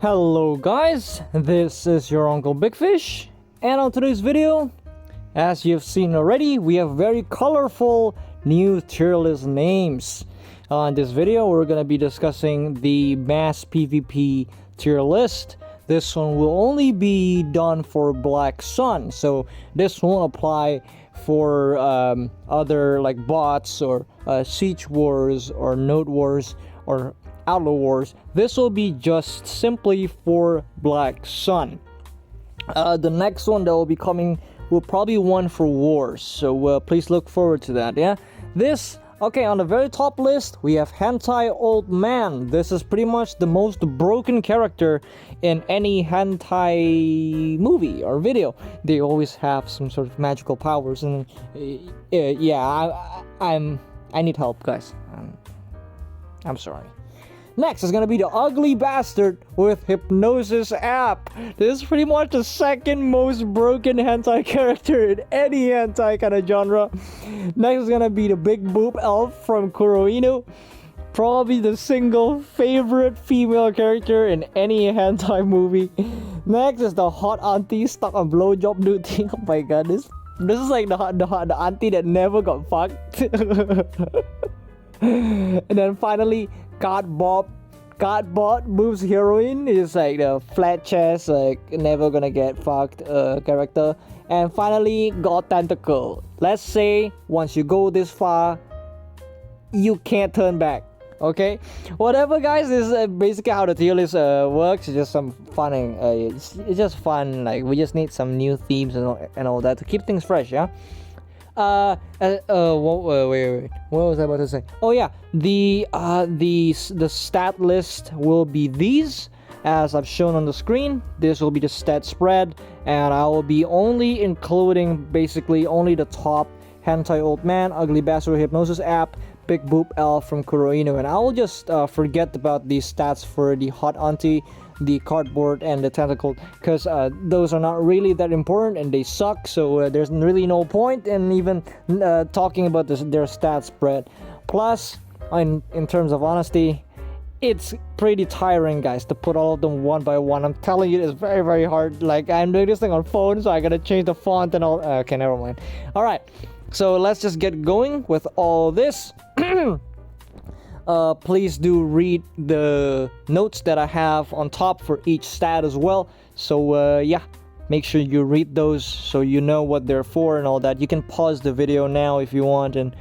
Hello guys, this is your Uncle Big Fish, and on today's video, as you've seen already, we have very colorful new tier list names. In this video, we're going to be discussing the mass PvP tier list. This one will only be done for Black Sun, so this won't apply for other like bots or Siege Wars or Node Wars or Outlaw Wars. This will be just simply for Black Sun. The next one that will be coming will probably one for Wars, so please look forward to that. Yeah, okay, on the very top list we have Hentai Old Man. This is pretty much the most broken character in any hentai movie or video. They always have some sort of magical powers, and yeah, I need help, guys. I'm sorry. Next is gonna be the Ugly Bastard with Hypnosis app. This is pretty much the second most broken hentai character in any hentai kind of genre. Next is gonna be the Big Boob Elf from Kuroino. Probably the single favorite female character in any hentai movie. Next is the Hot Auntie stuck on blowjob duty. Oh my god, this is like the auntie that never got fucked. And then finally, Godbot moves heroine is like the flat chest, like never gonna get fucked character. And finally, God Tentacle. Let's say once you go this far, you can't turn back. Okay, whatever, guys. This is basically how the tier list works. It's just some fun. It's just fun. Like we just need some new themes and all that to keep things fresh. Yeah. Wait. What was I about to say? Oh yeah, the stat list will be these, as I've shown on the screen. This will be the stat spread, and I will be only including basically only the top Hentai Old Man, Ugly Bastard Hypnosis app, Big Boob Elf from Kuroino, and I will just forget about these stats for the Hot Auntie, the Cardboard, and the Tentacle, because those are not really that important and they suck, so there's really no point in even talking about their stat spread. Plus, in terms of honesty, it's pretty tiring, guys, to put all of them one by one. I'm telling you, it's very, very hard. Like, I'm doing this thing on phone, so I gotta change the font and all. Okay, never mind. Alright, so let's just get going with all this. Please do read the notes that I have on top for each stat as well. So yeah, make sure you read those so you know what they're for and all that. You can pause the video now if you want and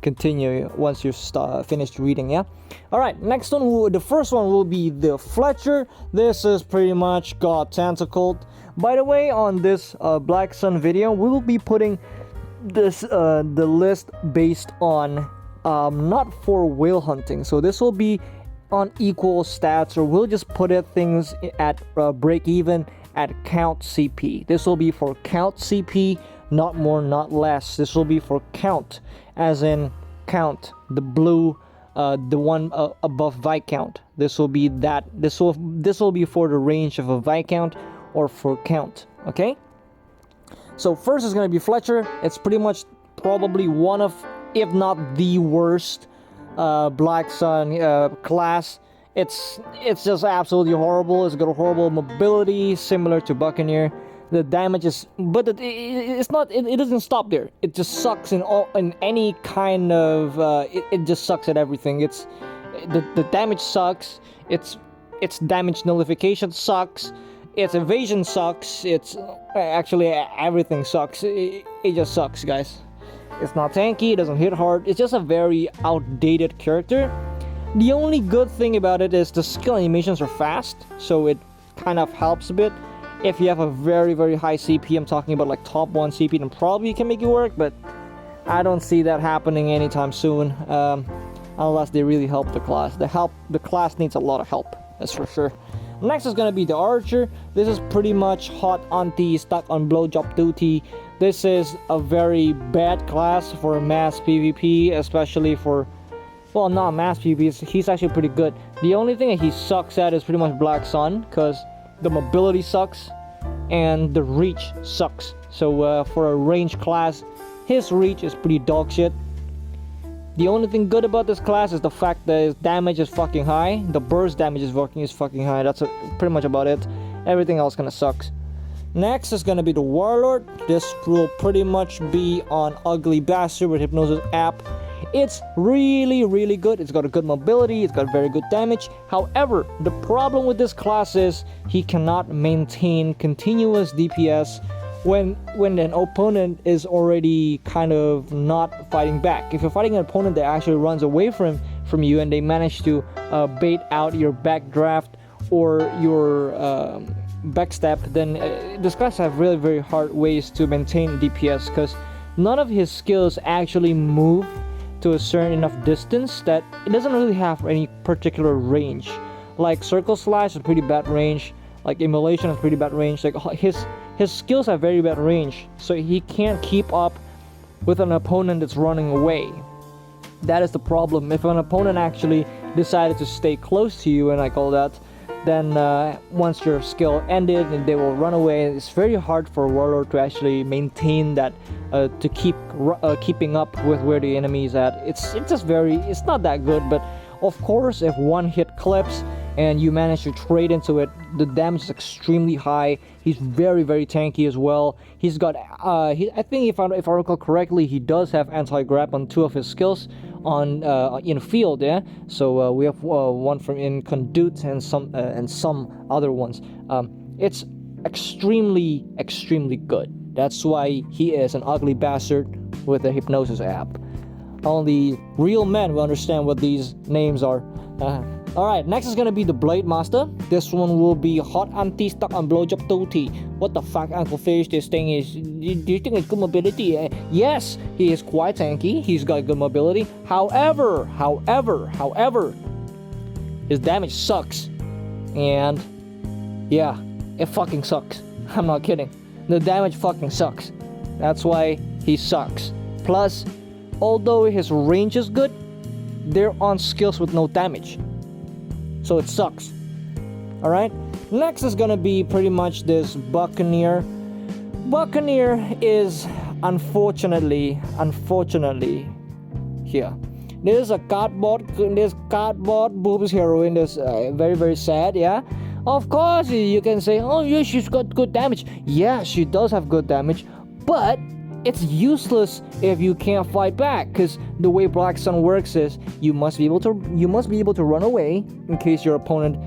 continue once you've finished reading. Yeah. All right. Next one, the first one will be the Fletcher. This is pretty much God Tentacled. By the way, on this Black Sun video, we will be putting this the list based on not for whale hunting, so this will be on equal stats, or we'll just put it things at break even at count CP. This will be for count CP, not more, not less. This will be for count, as in count the blue, the one above Viscount. This will be that. This will be for the range of a Viscount or for count. Okay. So first is gonna be Fletcher. It's pretty much probably one of, if not the worst Black Sun class. It's just absolutely horrible. It's got a horrible mobility, similar to Buccaneer. The damage is, but it's not. It doesn't stop there. It just sucks in any kind of. It just sucks at everything. It's the damage sucks. Its damage nullification sucks. Its evasion sucks. It's actually everything sucks. It just sucks, guys. It's not tanky, it doesn't hit hard, it's just a very outdated character. The only good thing about it is the skill animations are fast, so it kind of helps a bit. If you have a very, very high CP, I'm talking about like top 1 CP, then probably you can make it work, but I don't see that happening anytime soon, unless they really help the class. The class needs a lot of help, that's for sure. Next is gonna be the Archer. This is pretty much Hot Auntie stuck on blowjob duty. This is a very bad class for mass PvP, especially for, well, not mass PvP. He's actually pretty good. The only thing that he sucks at is pretty much Black Sun, because the mobility sucks and the reach sucks. So for a range class, his reach is pretty dog shit. The only thing good about this class is the fact that its damage is fucking high. The burst damage is fucking high. That's pretty much about it. Everything else kind of sucks. Next is gonna be the Warlord. This will pretty much be on Ugly Bastard with Hypnosis app. It's really, really good. It's got a good mobility. It's got very good damage. However, the problem with this class is he cannot maintain continuous DPS when an opponent is already kind of not fighting back. If you're fighting an opponent that actually runs away from you and they manage to bait out your backdraft or your backstep, then this class have really very hard ways to maintain DPS because none of his skills actually move to a certain enough distance that it doesn't really have any particular range. Like Circle Slash is pretty bad range, like Immolation has pretty bad range, like his skills have very bad range, so he can't keep up with an opponent that's running away. That is the problem. If an opponent actually decided to stay close to you and like all that, then once your skill ended and they will run away, it's very hard for a Warlord to actually maintain that, to keeping up with where the enemy is at. It's not that good. But of course, if one hit clips and you manage to trade into it, the damage is extremely high. He's very, very tanky as well. He's got I think if I recall correctly, he does have anti-grab on 2 of his skills on in field, yeah. So we have one from in Conduit and some other ones. It's extremely good. That's why he is an Ugly Bastard with a Hypnosis app. Only real men will understand what these names are. Alright, next is gonna be the Blade Master. This one will be hot anti-stuck on blowjob tooty. What the fuck, Uncle Fish? This thing is... Do you think it's good mobility? Yes, he is quite tanky. He's got good mobility. However, his damage sucks. And yeah, it fucking sucks. I'm not kidding. The damage fucking sucks. That's why he sucks. Plus, although his range is good, they're on skills with no damage. So it sucks. Alright? Next is gonna be pretty much this Buccaneer. Buccaneer is unfortunately here. There's cardboard boobs heroine. That's very, very sad, yeah? Of course, you can say, oh yeah, she's got good damage. Yeah, she does have good damage, but it's useless if you can't fight back, because the way Black Sun works is you must be able to run away in case your opponent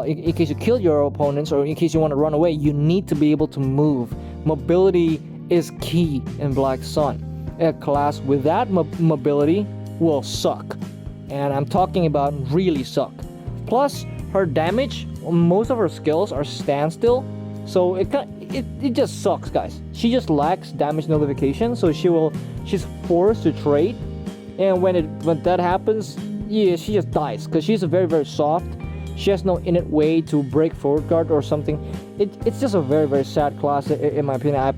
in case you kill your opponents, or in case you want to run away, you need to be able to move. Mobility is key in Black Sun. A class without mobility will suck, and I'm talking about really suck. Plus, her damage, most of her skills are standstill, so it just sucks, guys. She just lacks damage nullification, so she's forced to trade, and when that happens, yeah, she just dies because she's very, very soft. She has no innate way to break forward guard or something. It's just a very, very sad class in my opinion.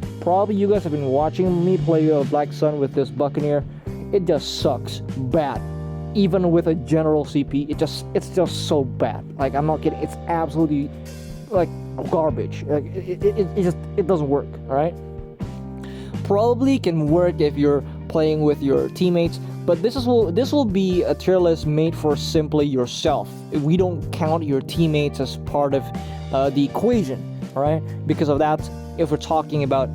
You guys have been watching me play Black Sun with this Buccaneer. It just sucks bad. Even with a general CP, it's just so bad. Like, I'm not kidding. It's absolutely like garbage. Like, it doesn't work. All right. Probably can work if you're playing with your teammates, but this will be a tier list made for simply yourself. We don't count your teammates as part of the equation. All right. Because of that, if we're talking about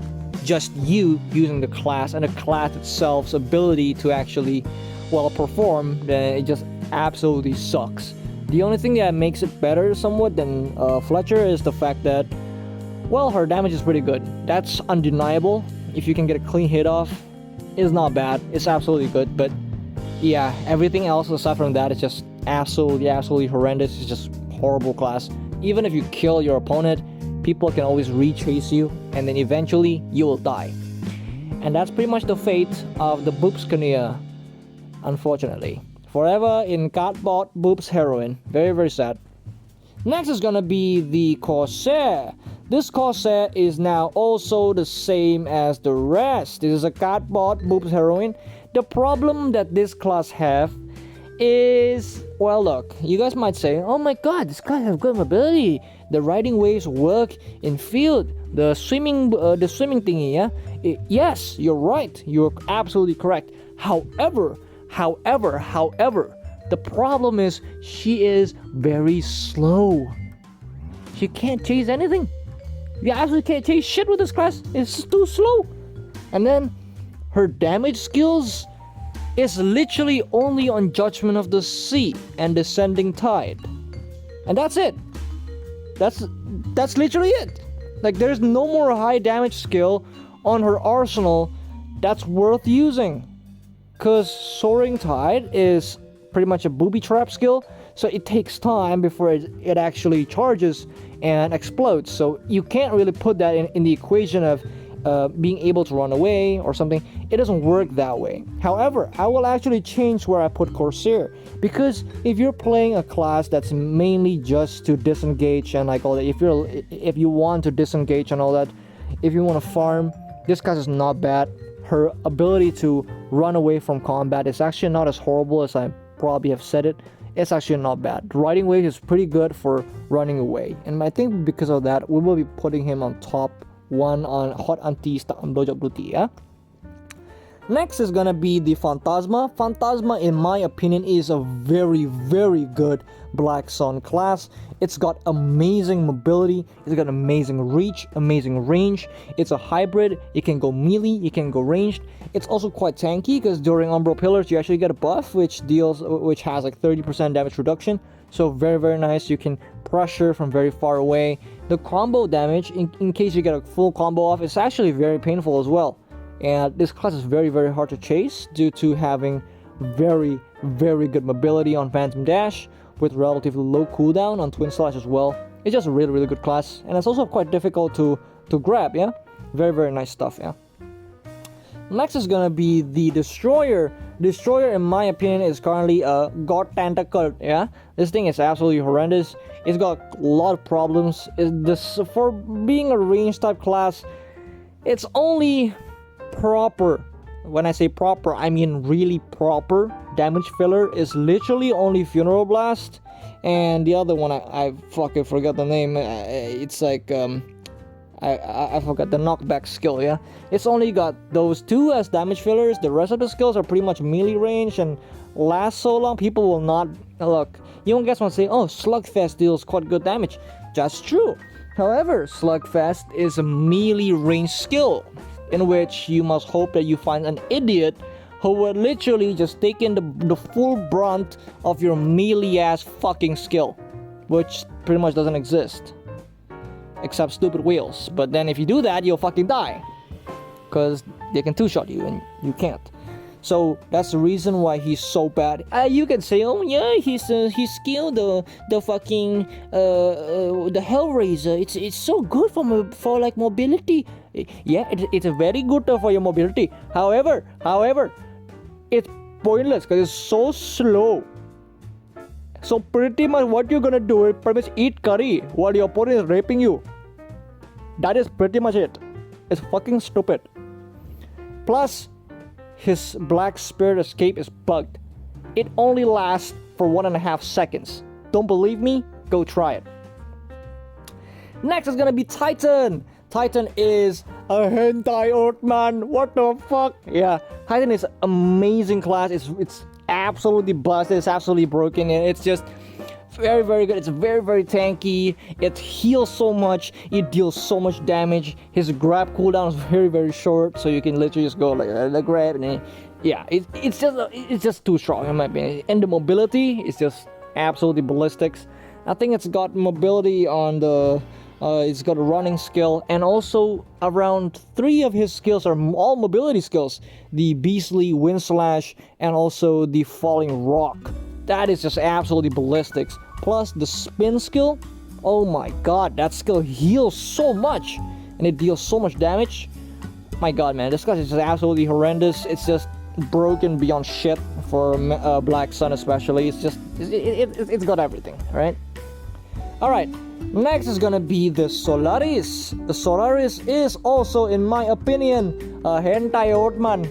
just you using the class and the class itself's ability to actually perform, then it just absolutely sucks. The only thing that makes it better somewhat than Fletcher is the fact that, her damage is pretty good. That's undeniable. If you can get a clean hit off, it's not bad. It's absolutely good. But yeah, everything else aside from that is just absolutely horrendous. It's just horrible class. Even if you kill your opponent, people can always re-chase you, and then eventually you will die. And that's pretty much the fate of the Boobskania, unfortunately. Forever in cardboard boobs heroine. Very, very sad. Next is gonna be the Corsair. This Corsair is now also the same as the rest. This is a cardboard boobs heroine. The problem that this class have is, look, you guys might say, oh my god, this class has good mobility. The riding waves work in field. The swimming thingy, yeah? Yes, you're right. You're absolutely correct. However, However, the problem is she is very slow. She can't chase anything. You absolutely can't chase shit with this class. It's too slow. And then her damage skills is literally only on Judgment of the Sea and Descending Tide. And that's it. That's literally it. Like, there's no more high damage skill on her arsenal that's worth using. Because Soaring Tide is pretty much a booby trap skill, so it takes time before it actually charges and explodes. So you can't really put that in the equation of being able to run away or something. It doesn't work that way. However, I will actually change where I put Corsair, because if you're playing a class that's mainly just to disengage and like all that, if you want to disengage and all that, if you want to farm, this class is not bad. Her ability to run away from combat is actually not as horrible as I probably have said it. It's actually not bad. Riding Wave is pretty good for running away, and I think because of that, we will be putting him on top 1 on Hot Anti Blowjob Duty, yeah? Next is gonna be the Phantasma. Phantasma, in my opinion, is a very, very good Black Sun class. It's got amazing mobility, it's got amazing reach, amazing range. It's a hybrid, it can go melee, it can go ranged. It's also quite tanky, because during Umbral Pillars you actually get a buff which has like 30% damage reduction. So very, very nice. You can pressure from very far away. The combo damage, in case you get a full combo off, is actually very painful as well. And this class is very, very hard to chase due to having very, very good mobility on Phantom Dash with relatively low cooldown on Twin Slash as well. It's just a really, really good class, and it's also quite difficult to grab, yeah? Very, very nice stuff, yeah? Next is gonna be the Destroyer. Destroyer, in my opinion, is currently a God Tentacle, yeah? This thing is absolutely horrendous. It's got a lot of problems. For being a range type class, it's only proper. When I say proper, I mean really proper. Damage filler is literally only Funeral Blast, and the other one I fucking forgot the name. It's like I forgot the knockback skill, yeah? It's only got those two as damage fillers. The rest of the skills are pretty much melee range and last so long. People will not look. You don't guys want to say, oh, Slugfest deals quite good damage. That's true. However, Slugfest is a melee range skill, in which you must hope that you find an idiot who would literally just take in the full brunt of your melee ass fucking skill, which pretty much doesn't exist. Except stupid wheels. But then if you do that, you'll fucking die, because they can two-shot you and you can't. So that's the reason why he's so bad. You can say, oh yeah, he's skilled the fucking the Hellraiser. It's so good for like mobility. Yeah, it's very good for your mobility. However, it's pointless because it's so slow. So pretty much what you're gonna do is pretty much eat curry while your opponent is raping you. That is pretty much it. It's fucking stupid. Plus, his Black Spirit Escape is bugged. It only lasts for 1.5 seconds. Don't believe me? Go try it. Next is gonna be Titan. Titan is a hentai old man. What the fuck? Yeah, Titan is amazing class. It's absolutely busted. It's absolutely broken, and it's just very, very good. It's very, very tanky. It heals so much. It deals so much damage. His grab cooldown is very, very short, so you can literally just go like grab, and yeah, it's just too strong in my opinion. And the mobility is just absolutely ballistics. I think it's got mobility on the. It's got a running skill, and also around 3 of his skills are all mobility skills. The Beastly Wind Slash and also the Falling Rock. That is just absolutely ballistics. Plus the Spin skill. Oh my god, that skill heals so much and it deals so much damage. My god, man, this guy is just absolutely horrendous. It's just broken beyond shit for Black Sun especially. It's just, it's got everything, right? Alright. Next is gonna be the Solaris. The Solaris is also, in my opinion, a hentai old man,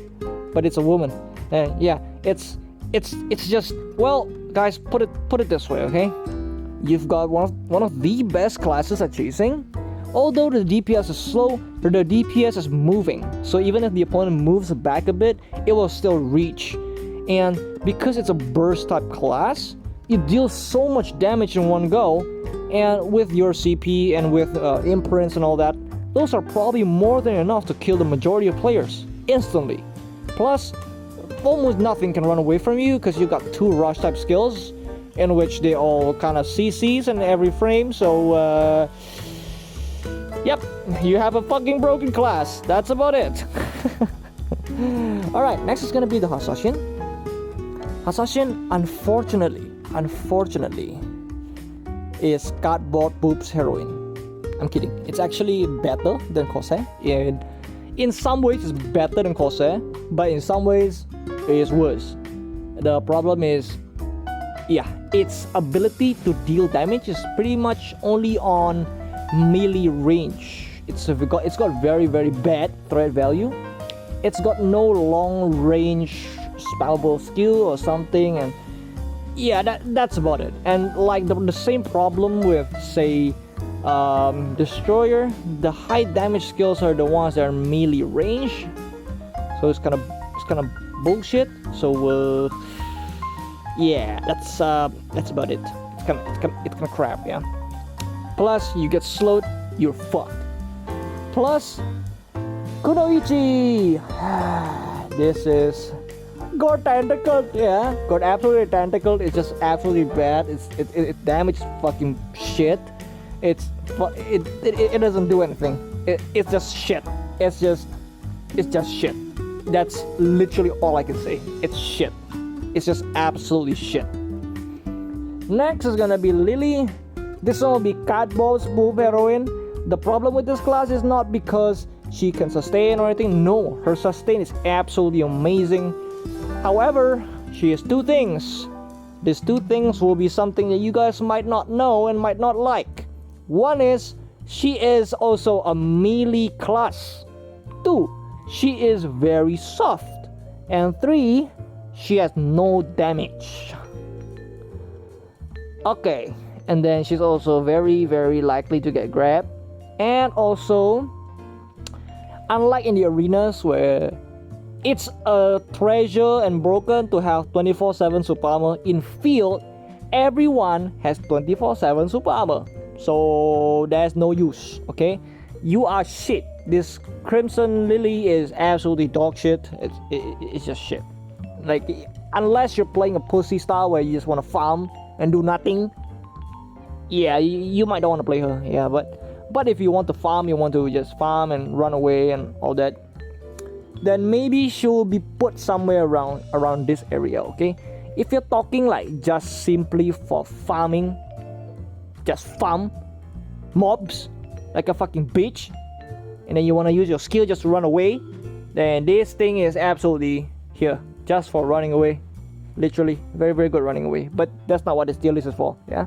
but it's a woman. Yeah, it's just, well, guys, put it this way, okay? You've got one of the best classes at chasing. Although the DPS is slow, the DPS is moving. So even if the opponent moves back a bit, it will still reach. And because it's a burst type class, it deals so much damage in one go, and with your CP and with imprints and all that, those are probably more than enough to kill the majority of players instantly. Plus, almost nothing can run away from you because you got 2 rush type skills in which they all kind of CCs in every frame, so yep, you have a fucking broken class. That's about it. Alright, next is gonna be the Assassin. Assassin, unfortunately, is cardboard boobs heroine. I'm kidding. It's actually better than Corsair. In some ways, it's better than Corsair, but in some ways, it's worse. The problem is, yeah, its ability to deal damage is pretty much only on melee range. It's got very, very bad threat value. It's got no long range spellable skill or something, and yeah, that's about it. And like the same problem with, say, Destroyer, the high damage skills are the ones that are melee range, so it's kind of bullshit. So yeah, that's about it. It's kind of crap, yeah. Plus, you get slowed, you're fucked. Plus, Kunoichi. This is got tentacled, yeah. Got absolutely tentacled. It's just absolutely bad. It damages fucking shit. It doesn't do anything. It's just shit. It's just shit. That's literally all I can say. It's shit. It's just absolutely shit. Next is gonna be Lily. This one will be cardboard boob heroine. The problem with this class is not because she can sustain or anything. No, her sustain is absolutely amazing. However, she has 2 things. These 2 things will be something that you guys might not know and might not like. One is, she is also a melee class. 2, she is very soft. And 3, she has no damage. Okay, and then she's also very, very likely to get grabbed. And also, unlike in the arenas where it's a treasure and broken to have 24/7 super armor, in field, everyone has 24/7 super armor. So there's no use, okay? You are shit. This Crimson Lily is absolutely dog shit. It's just shit. Like, unless you're playing a pussy style where you just want to farm and do nothing, yeah, you might don't want to play her. Yeah, but if you want to farm, you want to just farm and run away and all that, then maybe she will be put somewhere around this area, okay? If you're talking like just simply for farming, just farm mobs like a fucking bitch, and then you want to use your skill just to run away, then this thing is absolutely here just for running away. Literally, very, very good running away. But that's not what this tier list is for, yeah?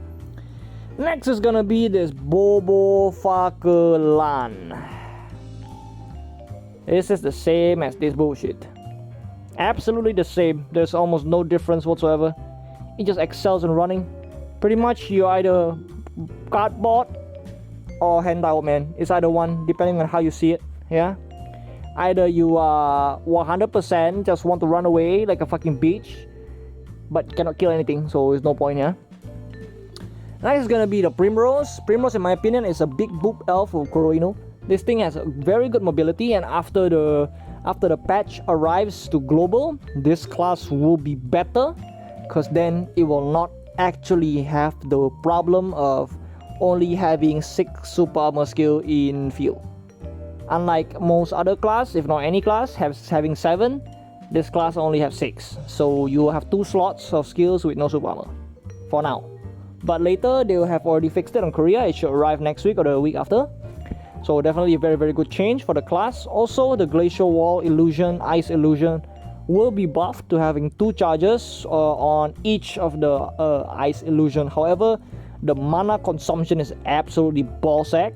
Next is gonna be this Bobo Fucker Lan. This is the same as this bullshit. Absolutely the same. There's almost no difference whatsoever. It just excels in running. Pretty much you're either cardboard or handout, man. It's either one, depending on how you see it, yeah? Either you are 100% just want to run away like a fucking bitch, but cannot kill anything, so there's no point, yeah? Next is gonna be the Primrose. Primrose, in my opinion, is a big boob elf of Kuroino. This thing has a very good mobility, and after the patch arrives to global, this class will be better, because then it will not actually have the problem of only having 6 super armor skill in field. Unlike most other class, if not any class, having 7, this class only have 6. So you will have 2 slots of skills with no super armor, for now. But later, they will have already fixed it on Korea. It should arrive next week or the week after. So definitely a very, very good change for the class. Also, the Glacial Wall Illusion, Ice Illusion will be buffed to having 2 charges on each of the Ice Illusion. However, the mana consumption is absolutely ballsack.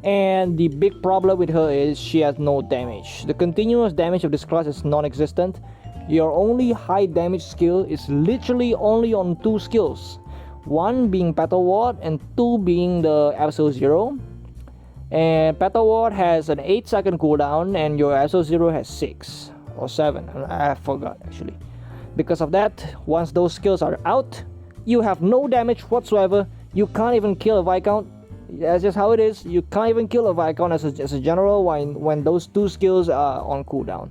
And the big problem with her is she has no damage. The continuous damage of this class is non-existent. Your only high damage skill is literally only on 2 skills. 1 being Petal Ward and 2 being the Absolute Zero. And Petal Ward has an 8-second cooldown and your Absolute Zero has 6 or 7. I forgot actually. Because of that, once those skills are out, you have no damage whatsoever. You can't even kill a Viscount. That's just how it is. You can't even kill a Viscount as a general when those two skills are on cooldown.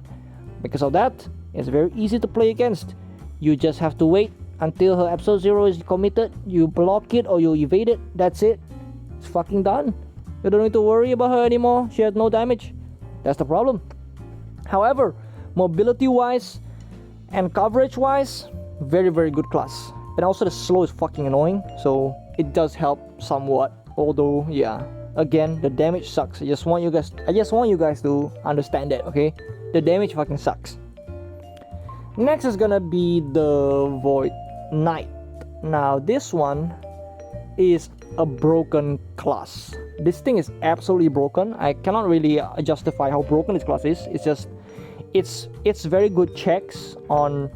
Because of that, it's very easy to play against. You just have to wait until her episode 0 is committed. You block it or you evade it. That's it. It's fucking done. You don't need to worry about her anymore. She has no damage. That's the problem. However, mobility wise and coverage wise, very very good class. And also the slow is fucking annoying, so it does help somewhat. Although, yeah, again, the damage sucks. I just want you guys to understand that, okay? The damage fucking sucks. Next is gonna be the Void Knight. Now this one is a broken class. This thing is absolutely broken. I cannot really justify how broken this class is. It's just it's very good checks on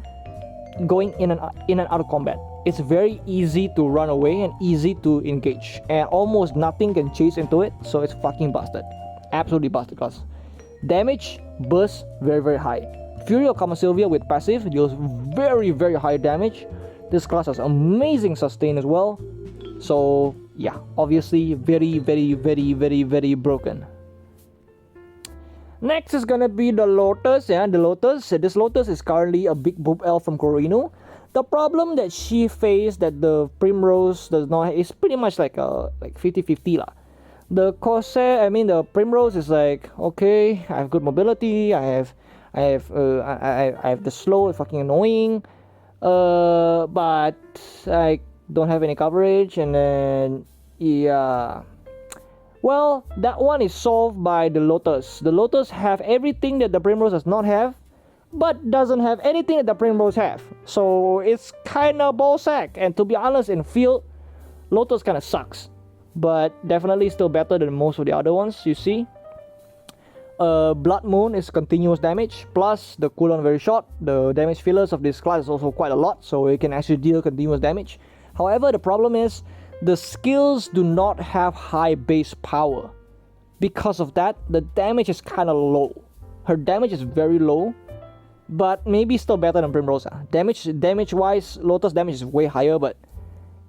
going in and out of combat. It's very easy to run away and easy to engage, and almost nothing can chase into it, so it's fucking busted. Absolutely busted class. Damage, burst, very very high. Fury of Karma Sylvia with passive deals very very high damage. This class has amazing sustain as well. So yeah, obviously very very very very very broken. Next is gonna be the Lotus. Yeah, the Lotus. This Lotus is currently a big boob elf from Corino. The problem that she faced that the Primrose does not is pretty much like 50-50 lah. The Corsair, the Primrose is like, okay, I have good mobility, I have the slow, it's fucking annoying, but I don't have any coverage, and then yeah. Well, that one is solved by the Lotus. The Lotus have everything that the Primrose does not have, but doesn't have anything that the Primrose have. So it's kinda ballsack. And to be honest, in field, Lotus kinda sucks, but definitely still better than most of the other ones you see. Blood Moon is continuous damage, plus the cooldown very short. The damage fillers of this class is also quite a lot, so it can actually deal continuous damage. However, the problem is the skills do not have high base power. Because of that, the damage is kind of low. Her damage is very low, but maybe still better than Primrose. Damage wise, Lotus damage is way higher, but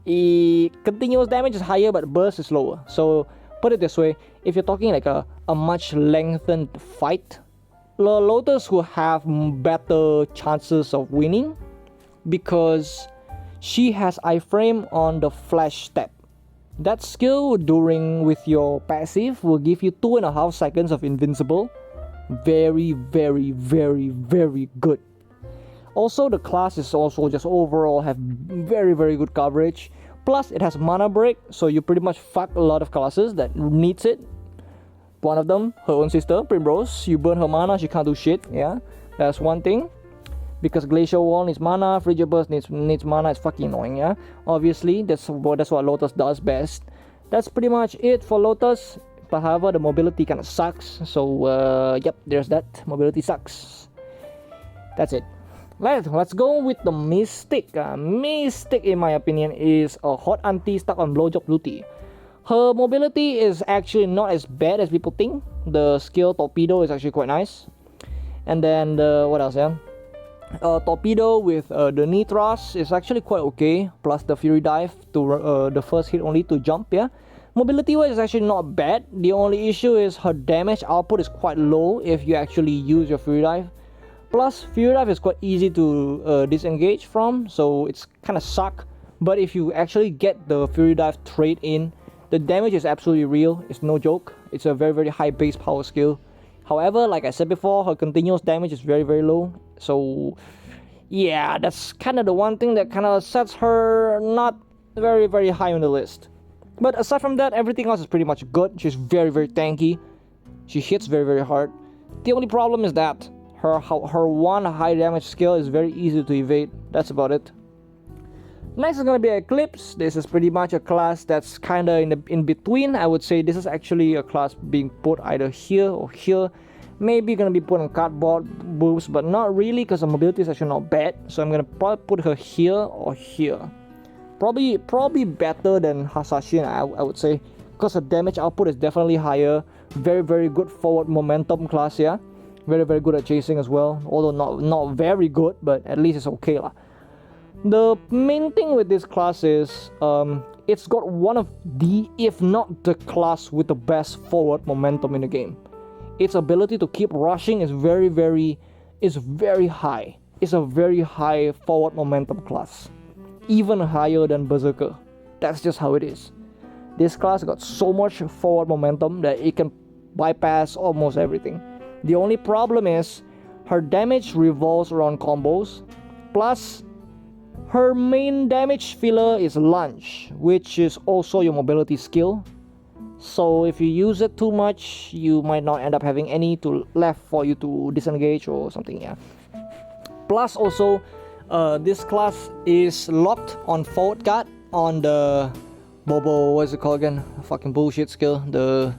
continuous damage is higher, but burst is lower. So put it this way, if you're talking like a much lengthened fight, Lotus will have better chances of winning because she has iframe on the flash step. That skill during with your passive will give you 2.5 seconds of invincible. Very very very very good. Also, the class is also just overall have very very good coverage. Plus it has mana break, so you pretty much fuck a lot of classes that needs it. One of them, her own sister Primrose, you burn her mana, she can't do shit. Yeah, that's one thing. Because Glacial Wall needs mana, Frigid Burst needs mana, it's fucking annoying, yeah? Obviously, that's what Lotus does best. That's pretty much it for Lotus. But however, the mobility kind of sucks. So, yep, there's that. Mobility sucks. That's it. Let's go with the Mystic. Mystic, in my opinion, is a hot auntie stuck on Blowjob Luti. Her mobility is actually not as bad as people think. The skill Torpedo is actually quite nice. And then, what else, yeah? Torpedo with the knee thrust is actually quite okay, plus the Fury Dive to the first hit only to jump. Yeah, mobility wise is actually not bad. The only issue is her damage output is quite low if you actually use your Fury Dive. Plus Fury Dive is quite easy to disengage from, so it's kind of suck. But if you actually get the Fury Dive trade in, the damage is absolutely real. It's no joke. It's a very very high base power skill. However, like I said before, her continuous damage is very very low. So yeah, that's kind of the one thing that kind of sets her not very very high on the list. But aside from that, everything else is pretty much good. She's very very tanky. She hits very very hard. The only problem is that her one high damage skill is very easy to evade. That's about it. Next is gonna be Eclipse. This is pretty much a class that's kind of in between. I would say this is actually a class being put either here or here. Maybe gonna be put on cardboard boobs, but not really because the mobility is actually not bad. So I'm gonna probably put her here or here. Probably better than Hasashi, I would say, because her damage output is definitely higher. Very very good forward momentum class, yeah. Very, very good at chasing as well. Although not very good, but at least it's okay lah. The main thing with this class is it's got one of the, if not the class with the best forward momentum in the game. Its ability to keep rushing is very high. It's a very high forward momentum class. Even higher than Berserker. That's just how it is. This class got so much forward momentum that it can bypass almost everything. The only problem is her damage revolves around combos, plus her main damage filler is lunge, which is also your mobility skill. So if you use it too much, you might not end up having any left for you to disengage or something, yeah. Plus also, this class is locked on forward guard on the Bubba, what is it called again? Fucking bullshit skill. The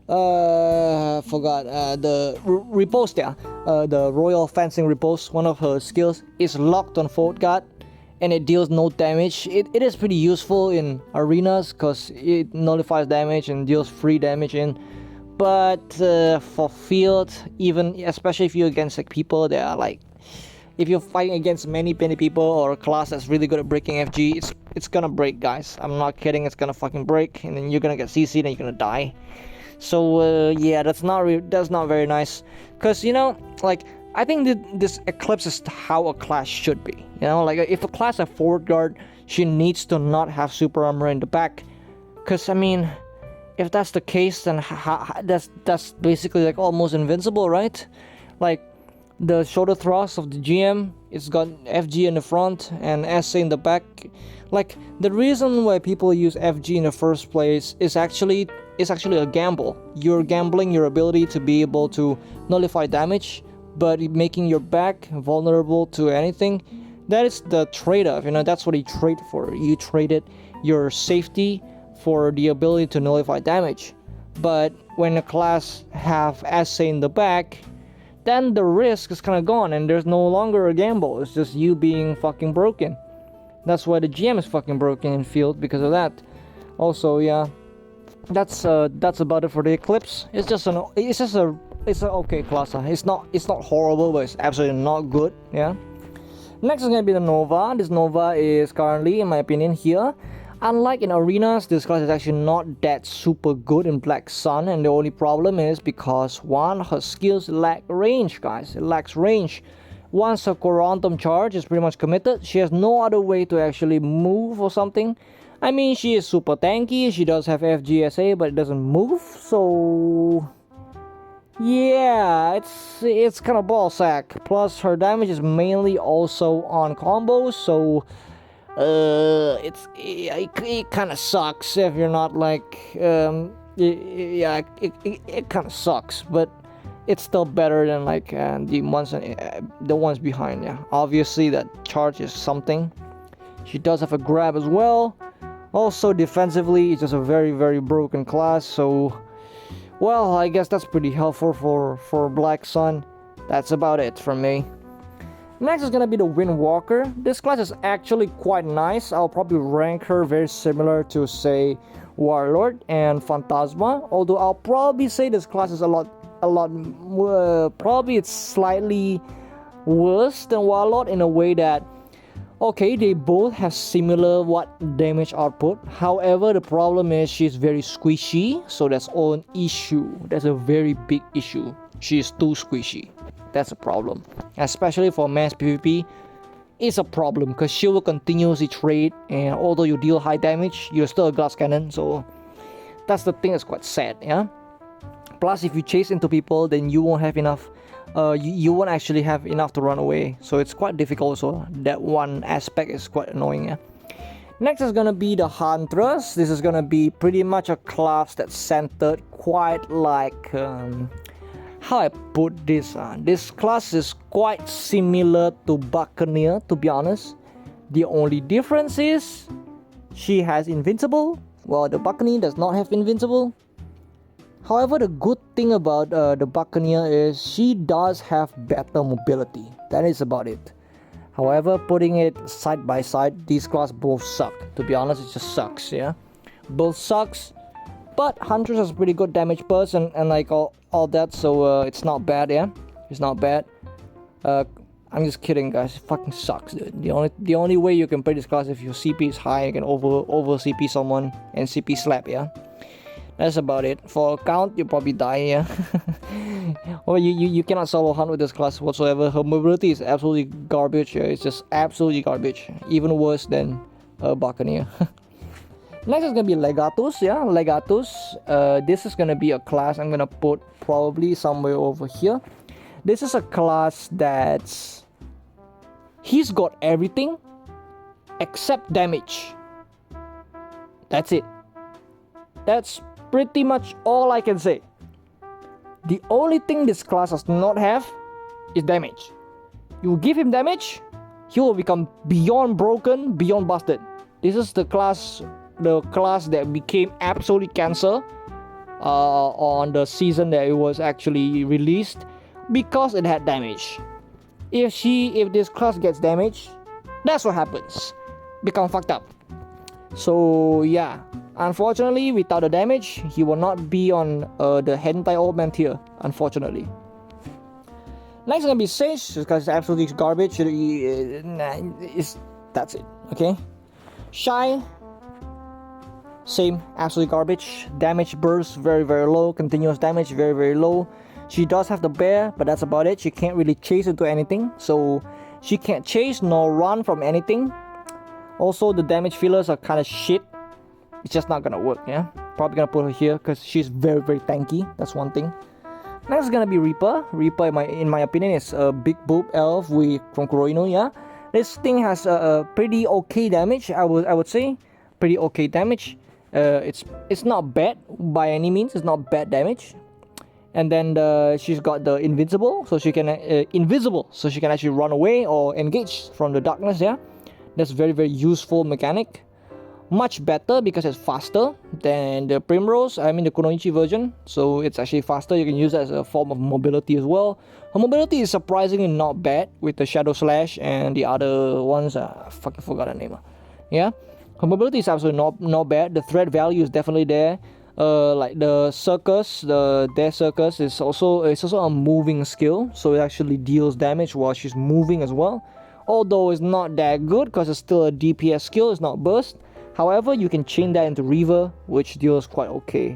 the riposte, yeah. The royal fencing riposte, one of her skills, is locked on forward guard, and it deals no damage. It is pretty useful in arenas because it nullifies damage and deals free damage in. But for field, even especially if you're against like people that are like, if you're fighting against many people or a class that's really good at breaking FG, it's gonna break, guys. I'm not kidding. It's gonna fucking break, and then you're gonna get CC'd and you're gonna die. So yeah, that's not very nice. Cause you know, like, I think that this Eclipse is how a class should be. You know, like if a class has forward guard, she needs to not have super armor in the back. Cause I mean, if that's the case, then that's basically like almost invincible, right? Like the shoulder thrust of the GM, it's got FG in the front and SA in the back. Like the reason why people use FG in the first place is actually a gamble. You're gambling your ability to be able to nullify damage, but making your back vulnerable to anything. That is the trade-off, you know. That's what you trade for. You traded your safety for the ability to nullify damage. But when a class have SA in the back, then the risk is kind of gone and there's no longer a gamble. It's just you being fucking broken. That's why the GM is fucking broken in field, because of that. Also, yeah, that's about it for the Eclipse. It's an okay class. It's not horrible, but it's absolutely not good. Yeah. Next is gonna be the Nova. This Nova is currently, in my opinion, here. Unlike in arenas, this class is actually not that super good in Black Sun, and the only problem is because one, her skills lack range, guys. It lacks range. Once her Quantum Charge is pretty much committed, she has no other way to actually move or something. I mean, she is super tanky, she does have FGSA, but it doesn't move, so yeah, it's kind of ballsack. Plus, her damage is mainly also on combos, so it kind of sucks if you're not like it kind of sucks, but it's still better than like the ones behind. Yeah, obviously that charge is something. She does have a grab as well. Also defensively, it's just a very broken class. So, well, I guess that's pretty helpful for Black Sun. That's about it from me. Next is gonna be the Windwalker. This class is actually quite nice. I'll probably rank her very similar to, say, Warlord and Phantasma. Although I'll probably say this class is probably it's slightly worse than Warlord in a way that, okay, they both have similar damage output. However, the problem is she's very squishy, so that's all an issue. That's a very big issue. She's too squishy. That's a problem. Especially for mass PvP, it's a problem because she will continuously trade, and although you deal high damage, you're still a glass cannon, so that's the thing that's quite sad, yeah? Plus, if you chase into people, then you won't have enough, you won't actually have enough to run away, so it's quite difficult, so that one aspect is quite annoying, yeah? Next is gonna be the Huntress. This is gonna be pretty much a class that's centered quite like, how I put this on. This class is quite similar to Buccaneer, to be honest. The only difference is she has invincible, while the Buccaneer does not have invincible. However, the good thing about the Buccaneer is she does have better mobility. That is about it. However, putting it side by side, these classes both suck. To be honest, it just sucks, yeah? Both sucks. But Huntress has pretty good damage burst and like all that, so it's not bad, yeah. It's not bad. I'm just kidding, guys. It fucking sucks, dude. The only way you can play this class if your CP is high, you can over CP someone and CP slap, yeah. That's about it. For a count, you probably die, yeah. Or you cannot solo hunt with this class whatsoever. Her mobility is absolutely garbage. Yeah? It's just absolutely garbage. Even worse than Drakania. Next is gonna be Legatus, yeah. Legatus. This is gonna be a class I'm gonna put probably somewhere over here. This is a class that's he's got everything except damage. That's it. That's pretty much all I can say. The only thing this class does not have is damage. You give him damage, he will become beyond broken, beyond busted. This is the class that became absolutely cancer on the season that it was actually released because it had damage. If this class gets damage, that's what happens. Become fucked up. So yeah, unfortunately, without the damage, he will not be on the hentai old man tier, unfortunately. Next is gonna be Sage, because it's absolutely garbage. That's it, okay? Shai, same, absolutely garbage. Damage burst, very, very low. Continuous damage, very, very low. She does have the bear, but that's about it. She can't really chase into anything, so she can't chase nor run from anything. Also, the damage fillers are kind of shit. It's just not gonna work, yeah? Probably gonna put her here because she's very, very tanky. That's one thing. Next is gonna be Reaper. Reaper, in my opinion, is a big boob elf from Kuroino, yeah? This thing has a pretty okay damage, I would say. Pretty okay damage. It's not bad by any means. It's not bad damage. And then she's got the invincible, so she can actually run away or engage from the darkness. Yeah, that's very, very useful mechanic. Much better because it's faster than the Primrose. I mean the Kunoichi version, so it's actually faster. You can use it as a form of mobility as well. Her mobility is surprisingly not bad with the Shadow Slash and the other ones. I fucking forgot the name. Yeah, her mobility is absolutely not bad. The threat value is definitely there. Like the circus, their circus is also a moving skill, so it actually deals damage while she's moving as well. Although it's not that good because it's still a DPS skill, it's not burst. However, you can chain that into Reaver, which deals quite okay.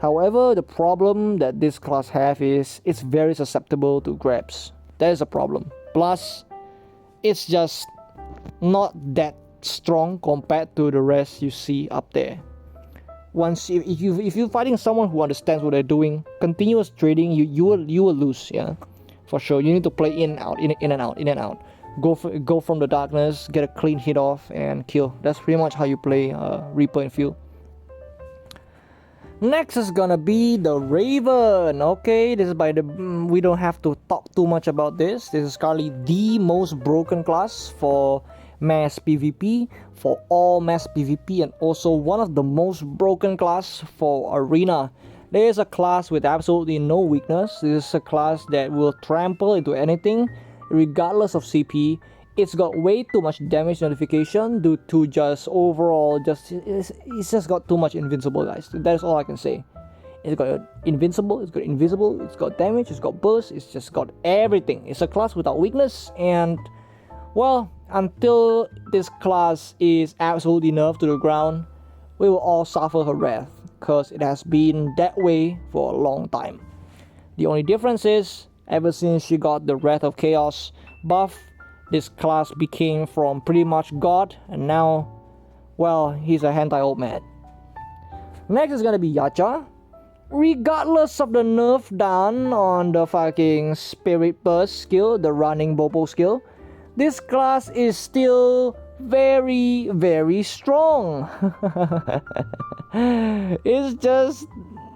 However, the problem that this class have is it's very susceptible to grabs. That is a problem. Plus, it's just not that strong compared to the rest you see up there. If you're fighting someone who understands what they're doing, continuous trading, you will lose, yeah, for sure. You need to play in and out. Go from the darkness, get a clean hit off, and kill. That's pretty much how you play Reaper in field. Next is gonna be the Raven. Okay, this is we don't have to talk too much about this. This is currently the most broken class for mass PvP, for all mass PvP, and also one of the most broken class for arena. There is a class with absolutely no weakness. This is a class that will trample into anything regardless of CP. It's got way too much damage notification due to just overall it's just got too much invincible, guys. That is all I can say. It's got invincible, it's got invisible, it's got damage, it's got burst, it's just got everything. It's a class without weakness, and well, until this class is absolutely nerfed to the ground, we will all suffer her wrath, because it has been that way for a long time. The only difference is, ever since she got the Wrath of Chaos buff, this class became from pretty much God, and now, well, he's a hentai old man. Next is gonna be Yacha. Regardless of the nerf done on the fucking Spirit Burst skill, the running Bobo skill, this class is still very, very strong. It's just,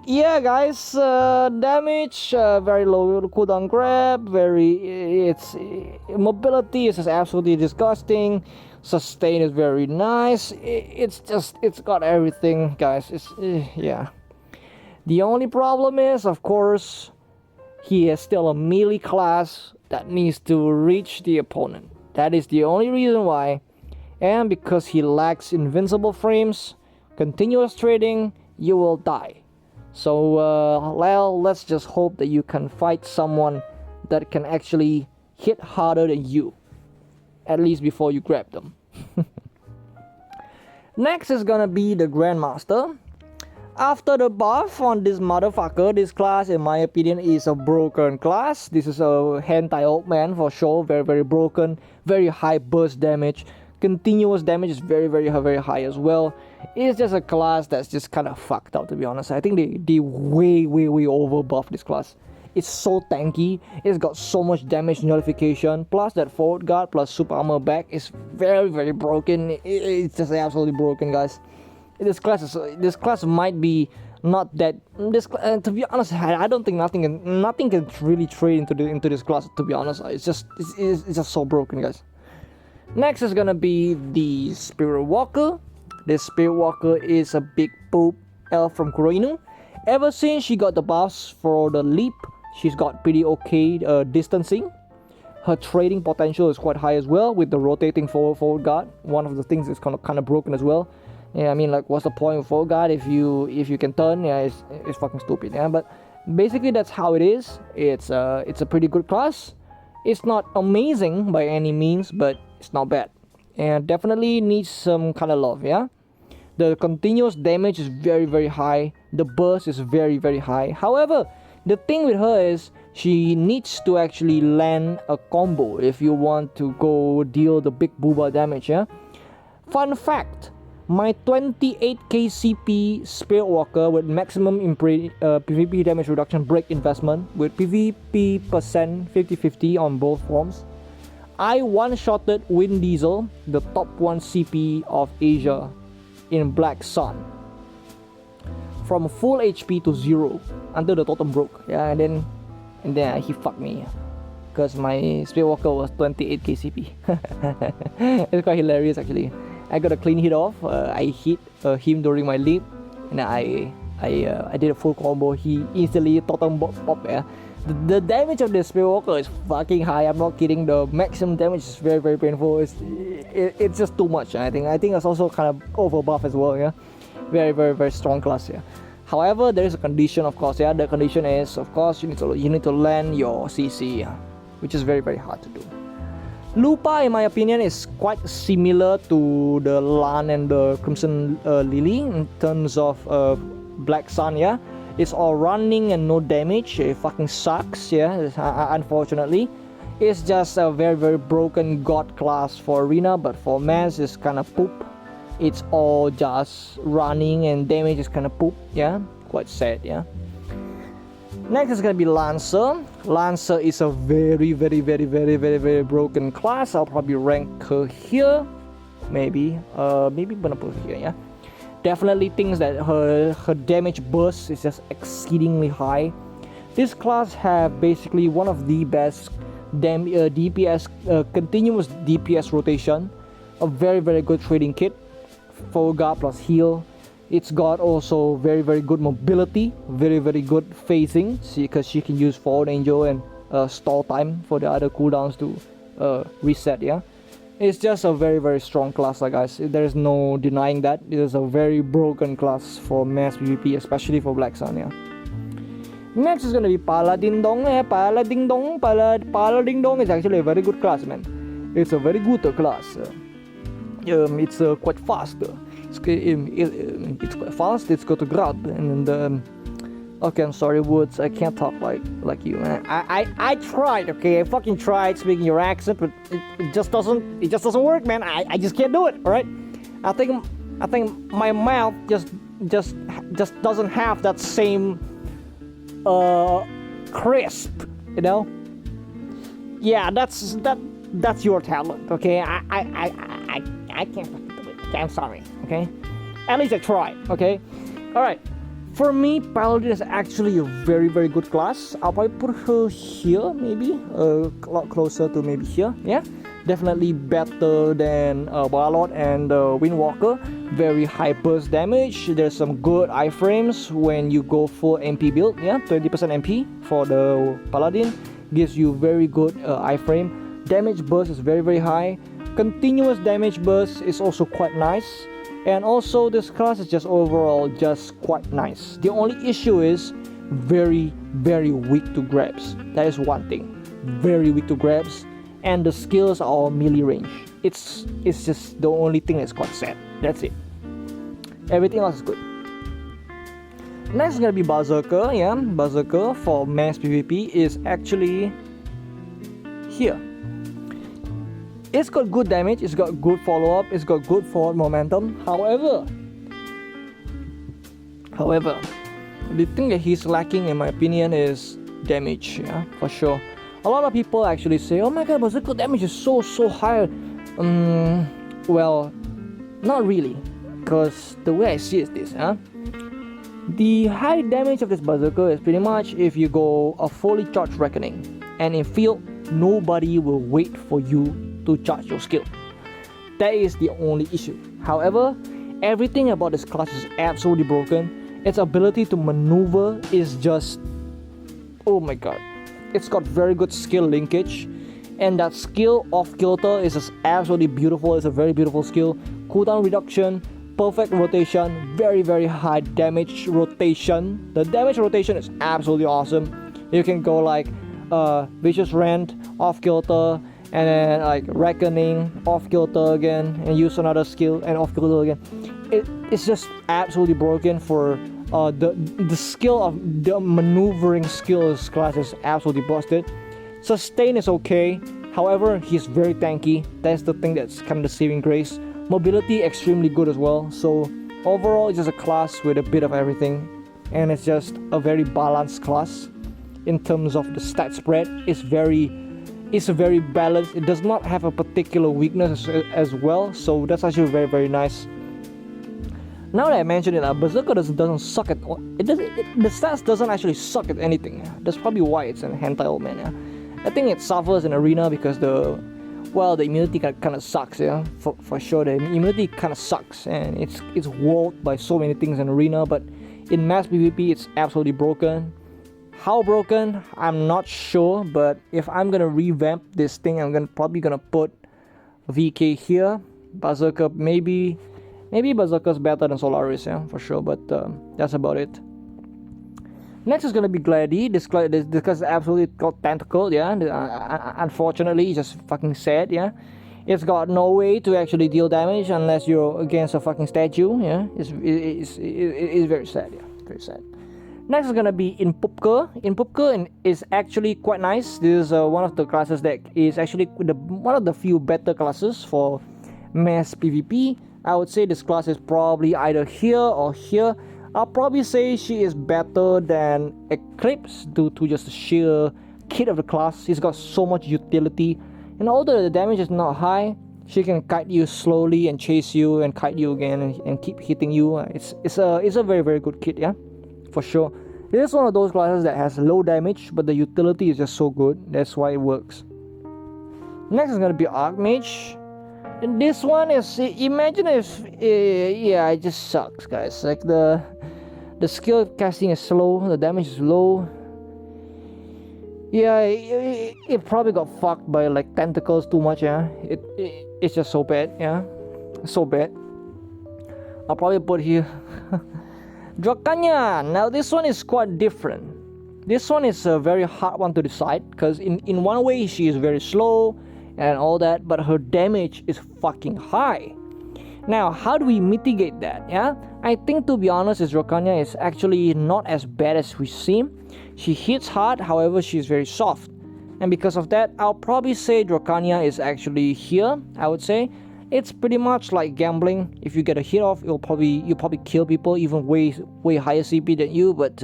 yeah, guys, damage, very low cooldown grab, its mobility is just absolutely disgusting. Sustain is very nice. It's got everything, guys. Yeah. The only problem is, of course, he is still a melee class that needs to reach the opponent. That is the only reason why. And because he lacks invincible frames, continuous trading, you will die. So well, let's just hope that you can fight someone that can actually hit harder than you, at least before you grab them. Next is gonna be the Grandmaster. After the buff on this motherfucker, this class in my opinion is a broken class. This is a hentai old man for sure. Very, very broken, very high burst damage. Continuous damage is very, very high as well. It's just a class that's just kind of fucked up, to be honest. I think they way over buff this class. It's so tanky. It's got so much damage nullification. Plus that forward guard plus super armor back is very, very broken. It's just absolutely broken, guys. This class might be not that. To be honest, I don't think nothing can really trade into this class. To be honest, it's just so broken, guys. Next is gonna be the Spirit Walker. This Spirit Walker is a big poop elf from Kuroinu. Ever since she got the buffs for the leap, she's got pretty okay distancing. Her trading potential is quite high as well with the rotating forward guard. One of the things is kind of broken as well. Yeah, I mean, like, what's the point of forward guard if you can turn? Yeah, it's fucking stupid. Yeah, but basically that's how it is. It's a pretty good class. It's not amazing by any means, but it's not bad, and definitely needs some kind of love. Yeah, the continuous damage is very high. The burst is very high. However, the thing with her is she needs to actually land a combo if you want to go deal the big booba damage. Yeah. Fun fact. My 28k CP Spirit Walker with maximum PvP damage reduction break investment with PvP percent 50-50 on both forms. I one-shotted Wind Diesel, the top 1 CP of Asia in Black Sun, from full HP to 0 until the totem broke. Yeah, and then he fucked me because my Spirit Walker was 28k CP. It's quite hilarious actually. I got a clean hit off. I hit him during my leap, and I did a full combo. He instantly totem pop. Yeah, the damage of the Spirit Walker is fucking high. I'm not kidding. The maximum damage is very painful. It's just too much. I think it's also kind of over buff as well. Yeah, very strong class. Yeah. However, there is a condition, of course. Yeah, the condition is, of course, you need to land your CC, yeah, which is very hard to do. Lupa, in my opinion, is quite similar to the Lan and the Crimson Lily in terms of Black Sun. Yeah, it's all running and no damage. It fucking sucks. Yeah, unfortunately, it's just a very broken god class for arena. But for mass, it's kind of poop. It's all just running and damage is kind of poop. Yeah, quite sad. Yeah. Next is gonna be Lancer. Lancer is a very broken class. I'll probably rank her here. Maybe gonna put her here. Yeah. Definitely thinks that her damage burst is just exceedingly high. This class have basically one of the best DPS continuous DPS rotation. A very good trading kit. Forward guard plus heal. It's got also very good mobility, very good phasing, because she can use forward angel and stall time for the other cooldowns to reset. Yeah, it's just a very strong class, guys. There is no denying that. It is a very broken class for mass PvP, especially for Black Sun. Yeah. Next is gonna be Paladin Dong. Paladin Dong is actually a very good class, man. It's a very good class. It's quite fast. It's quite fast. It's got to grab and okay, I'm sorry, Woods. I can't talk like you, man. I tried. Okay, I fucking tried speaking your accent, but it just doesn't work, man. I just can't do it. All right. I think my mouth just doesn't have that same crisp, you know. Yeah, that's your talent. Okay, I can't fucking do it. Okay, I'm sorry. Okay, at least I tried. Okay, all right. For me, Paladin is actually a very good class. I'll probably put her here, maybe a lot closer to maybe here. Yeah, definitely better than Ballot and Windwalker. Very high burst damage. There's some good iframes when you go full MP build. Yeah, 20% MP for the Paladin gives you very good iframe. Damage burst is very high. Continuous damage burst is also quite nice. And also this class is just overall just quite nice. The only issue is very weak to grabs. That is one thing. Very weak to grabs, and the skills are all melee range. It's just the only thing that's quite sad. That's it. Everything else is good. Next is gonna be Berserker. Yeah, Berserker for mass PvP is actually here. It's got good damage, it's got good follow-up, it's got good forward momentum. However, the thing that he's lacking, in my opinion, is damage. Yeah, for sure. A lot of people actually say, "Oh my god, Berserker damage is so high." Well, not really, because the way I see it is this. The high damage of this Berserker is pretty much if you go a fully charged Reckoning, and in field, nobody will wait for you to charge your skill. That is the only issue. However, everything about this class is absolutely broken. Its ability to maneuver is just, oh my god. It's got very good skill linkage, and that skill off kilter is just absolutely beautiful. It's a very beautiful skill. Cooldown reduction, perfect rotation, very high damage rotation. The damage rotation is absolutely awesome. You can go like Vicious Rend off kilter, and then like Reckoning off kilter again, and use another skill and off kilter again. It's just absolutely broken for the skill of the maneuvering skills class is absolutely busted. Sustain is okay, however he's very tanky. That's the thing that's kind of the saving grace. Mobility extremely good as well. So overall it's just a class with a bit of everything, and it's just a very balanced class in terms of the stat spread. It's very balanced. It does not have a particular weakness as well, so that's actually very nice. Now that I mentioned it, Berserker doesn't suck at all. The stats doesn't actually suck at anything. That's probably why it's an hentai old man. Yeah? I think it suffers in arena because the immunity kind of sucks. Yeah, for sure the immunity kind of sucks, and it's walled by so many things in arena. But in mass PvP, it's absolutely broken. How broken? I'm not sure. But if I'm gonna revamp this thing, I'm probably gonna put VK here. Berserker maybe Berserker's better than Solaris, yeah, for sure, but that's about it. Next is gonna be Glady. This class is absolutely got tentacle, yeah. Unfortunately, it's just fucking sad, yeah. It's got no way to actually deal damage unless you're against a fucking statue, yeah. It's very sad, yeah, very sad. Next is gonna be Inpupka. Inpupka is actually quite nice. This is one of the classes that is actually one of the few better classes for mass PvP. I would say this class is probably either here or here. I'll probably say she is better than Eclipse due to just the sheer kit of the class. She's got so much utility, and although the damage is not high, she can kite you slowly and chase you and kite you again and keep hitting you. It's a very good kit, yeah, for sure. It is one of those classes that has low damage, but the utility is just so good. That's why it works. Next is gonna be Archmage. And this one is, imagine if, yeah, it just sucks, guys. Like the skill casting is slow, the damage is low. Yeah, it probably got fucked by like tentacles too much, yeah. It's just so bad, yeah, so bad. I'll probably put here Drakania. Now this one is quite different. This one is a very hard one to decide, because in one way she is very slow and all that, but her damage is fucking high. Now, how do we mitigate that? Yeah, I think, to be honest, Drakania is actually not as bad as we seem. She hits hard, however, she's very soft, and because of that, I'll probably say Drakania is actually here. I would say it's pretty much like gambling. If you get a hit off, you'll probably kill people even way higher CP than you. But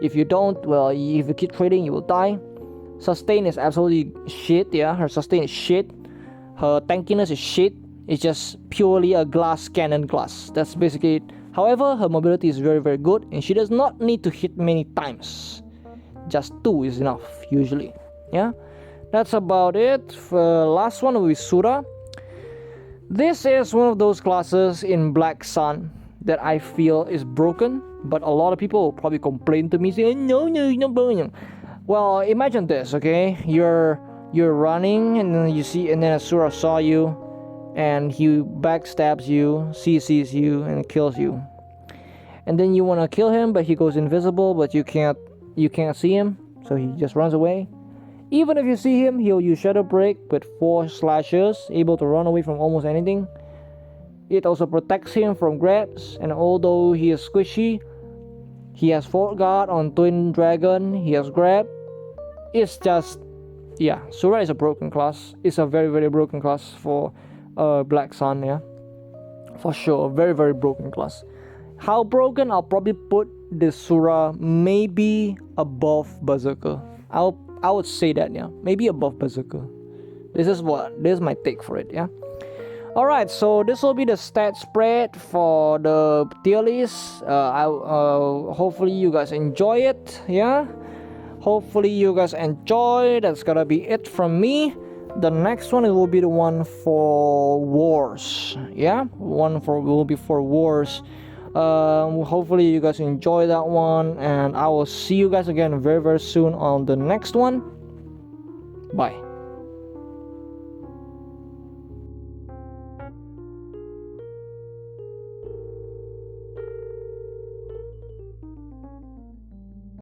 if you don't, well, if you keep trading, you will die. Sustain is absolutely shit, yeah. Her sustain is shit. Her tankiness is shit. It's just purely a glass cannon class. That's basically it. However, her mobility is very good, and she does not need to hit many times. Just 2 is enough, usually. Yeah, that's about it. For last one will be Sura. This is one of those classes in Black Sun that I feel is broken, but a lot of people will probably complain to me saying, no, well, imagine this, okay? You're running, and then Asura saw you, and he backstabs you, CCs you, and kills you. And then you want to kill him, but he goes invisible, but you can't see him, so he just runs away. Even if you see him, he'll use Shadow Break with 4 slashes, able to run away from almost anything. It also protects him from grabs, and although he is squishy, he has Fort Guard on Twin Dragon, he has grab. It's just, yeah, Sura is a broken class. It's a very, very broken class for Black Sun, yeah. For sure, very, very broken class. How broken? I'll probably put this Sura maybe above Berserker. I would say that, yeah, maybe above Berserker. This is my take for it, yeah. Alright, so this will be the stat spread for the tier list. Hopefully you guys enjoy it, yeah. Hopefully you guys enjoy. That's gonna be it from me. The next one, it will be the one for wars, yeah. Will be for wars. Hopefully you guys enjoy that one, and I will see you guys again very, very soon on the next one. Bye.